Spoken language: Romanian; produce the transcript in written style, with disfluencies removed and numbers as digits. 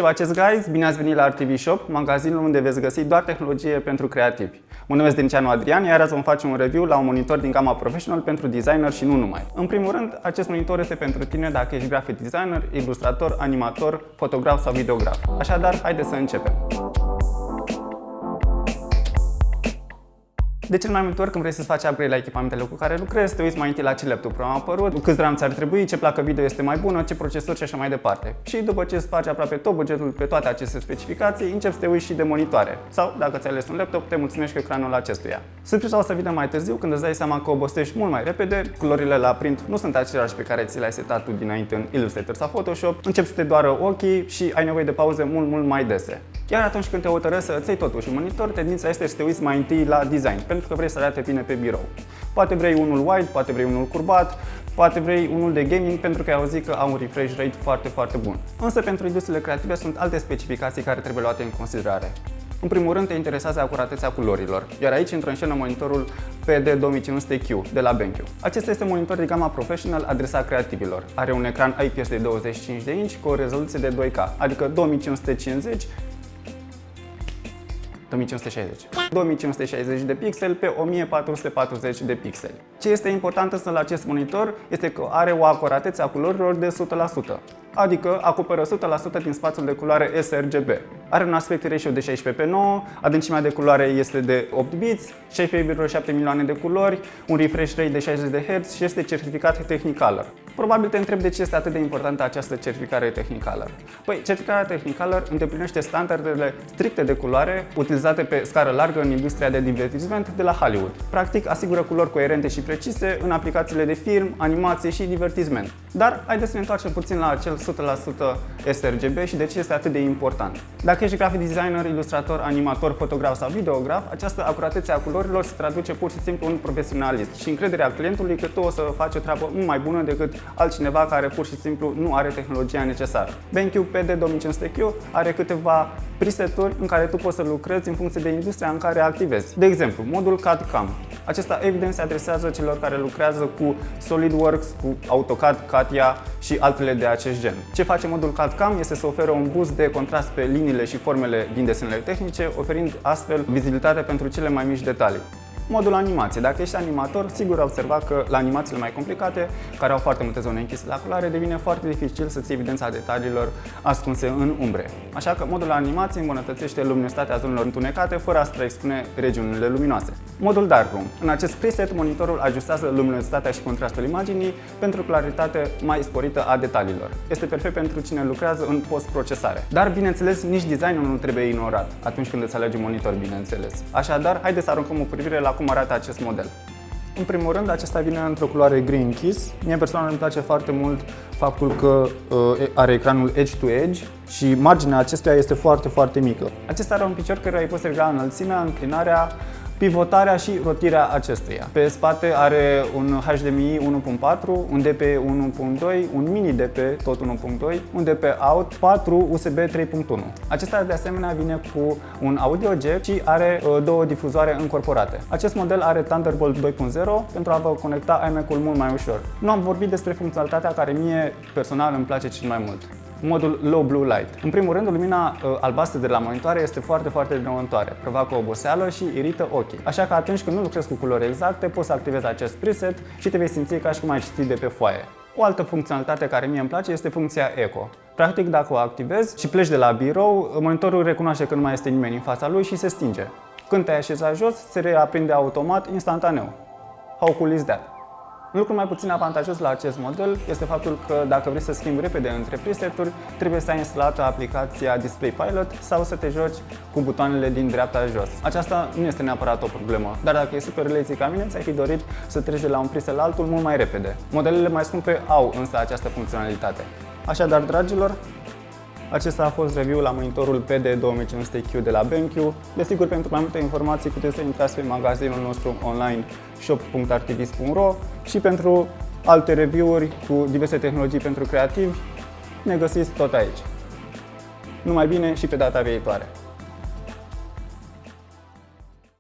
Ce faceți, guys? Bine ați venit la RTV Shop, magazinul unde veți găsi doar tehnologie pentru creativi. Mă numesc Denceanu Adrian, iar azi vom face un review la un monitor din gama Professional pentru designer și nu numai. În primul rând, acest monitor este pentru tine dacă ești graphic designer, ilustrator, animator, fotograf sau videograf. Așadar, haideți să începem! De cel mai multe ori când vrei să-ți faci upgrade la echipamentele cu care lucrezi, te uiți mai întâi la ce laptop am apărut, câți RAM ți-ar trebui, ce placă video este mai bună, ce procesor și așa mai departe. Și după ce îți faci aproape tot bugetul pe toate aceste specificații, începi să te uiți și de monitoare. Sau, dacă ți-ai ales un laptop, te mulțumești cu ecranul acestuia. Surpriza o să vină mai târziu, când îți dai seama că obosești mult mai repede, culorile la print nu sunt aceleași pe care ți le-ai setat tu dinainte în Illustrator sau Photoshop, începi să te doară ochii și ai nevoie de pauze mult mai dese. Iar atunci când te hotărăști să îți iei totuși un monitor, tendința este să te uiți mai întâi la design, pentru că vrei să arate bine pe birou. Poate vrei unul wide, poate vrei unul curbat, poate vrei unul de gaming pentru că ai auzit că au un refresh rate foarte bun. Însă pentru industriile creative sunt alte specificații care trebuie luate în considerare. În primul rând te interesează acuratețea culorilor, iar aici intră în scenă monitorul PD2500Q de la BenQ. Acesta este un monitor de gama Professional adresat creativilor. Are un ecran IPS de 25 de inch cu o rezoluție de 2K, adică 2560 de pixeli pe 1440 de pixeli. Ce este important însă la acest monitor este că are o acuratețe a culorilor de 100%, adică acoperă 100% din spațiul de culoare sRGB. Are un aspect ratio de 16:9, adâncimea de culoare este de 8 bits, 16,7 milioane de culori, un refresh rate de 60 de Hz și este certificat Technicolor. Probabil te întreb de ce este atât de importantă această certificare Technicolor. Păi, certificarea Technicolor îndeplinește standardele stricte de culoare utilizate pe scară largă în industria de divertisment de la Hollywood. Practic, asigură culori coerente și precise în aplicațiile de film, animație și divertisment. Dar haideți să ne întoarcem puțin la acel 100% sRGB și de ce este atât de important. Dacă ești graphic designer, ilustrator, animator, fotograf sau videograf, această acuratețe a culorilor se traduce pur și simplu în profesionalism și încrederea clientului că tu o să faci o treabă mult mai bună decât altcineva care pur și simplu nu are tehnologia necesară. BenQ PD2500Q are câteva preseturi în care tu poți să lucrezi în funcție de industria în care activezi. De exemplu, modul CAD-CAM. Acesta evident se adresează celor care lucrează cu SolidWorks, cu AutoCAD, CATIA și altele de acest gen. Ce face modul CAD-CAM este să oferă un boost de contrast pe liniile și formele din desenele tehnice, oferind astfel vizibilitate pentru cele mai mici detalii. Modul animație. Dacă ești animator, sigur ai observat că la animațiile mai complicate, care au foarte multe zone închise la culoare, devine foarte dificil să ții evidența detaliilor ascunse în umbre. Așa că modul animație îmbunătățește luminositatea zonelor întunecate fără a expune regiunile luminoase. Modul Darkroom. În acest preset, monitorul ajustează luminositatea și contrastul imaginii pentru claritate mai sporită a detaliilor. Este perfect pentru cine lucrează în post-procesare. Dar, bineînțeles, nici designul nu trebuie ignorat atunci când îți alegi un monitor, bineînțeles. Așadar, haideți să aruncăm o privire la cum arată acest model. În primul rând, acesta vine într-o culoare gri închis. Mie personal îmi place foarte mult faptul că are ecranul edge-to-edge și marginea acestuia este foarte mică. Acesta are un picior care îi poți regla înălțimea, înclinarea, pivotarea și rotirea acestuia. Pe spate are un HDMI 1.4, un DP 1.2, un mini DP tot 1.2, un DP out, 4 USB 3.1. Acesta de asemenea vine cu un audio jack și are două difuzoare încorporate. Acest model are Thunderbolt 2.0 pentru a vă conecta iMac-ul mult mai ușor. Nu am vorbit despre funcționalitatea care mie personal îmi place cel mai mult. Modul Low Blue Light. În primul rând, lumina albastră de la monitoare este foarte dăunătoare, provoacă oboseală și irită ochii. Așa că atunci când nu lucrezi cu culori exacte, poți să activezi acest preset și te vei simți ca și cum ai citit de pe foaie. O altă funcționalitate care mie îmi place este funcția Echo. Practic, dacă o activezi și pleci de la birou, monitorul recunoaște că nu mai este nimeni în fața lui și se stinge. Când te-ai așezat jos, se reaprinde automat, instantaneu. How cool is that? Un lucru mai puțin avantajos la acest model este faptul că dacă vrei să schimbi repede între preseturi, trebuie să ai instalată aplicația Display Pilot sau să te joci cu butoanele din dreapta jos. Aceasta nu este neapărat o problemă, dar dacă e super lazy ca mine, ți-ai fi dorit să treci de la un preset la altul mult mai repede. Modelele mai scumpe au însă această funcționalitate. Așadar, dragilor, acesta a fost review-ul la monitorul PD2500Q de la BenQ. Desigur, pentru mai multe informații puteți să intrați pe magazinul nostru online shop.rtvis.ro și pentru alte review-uri cu diverse tehnologii pentru creativi ne găsiți tot aici. Numai bine și pe data viitoare!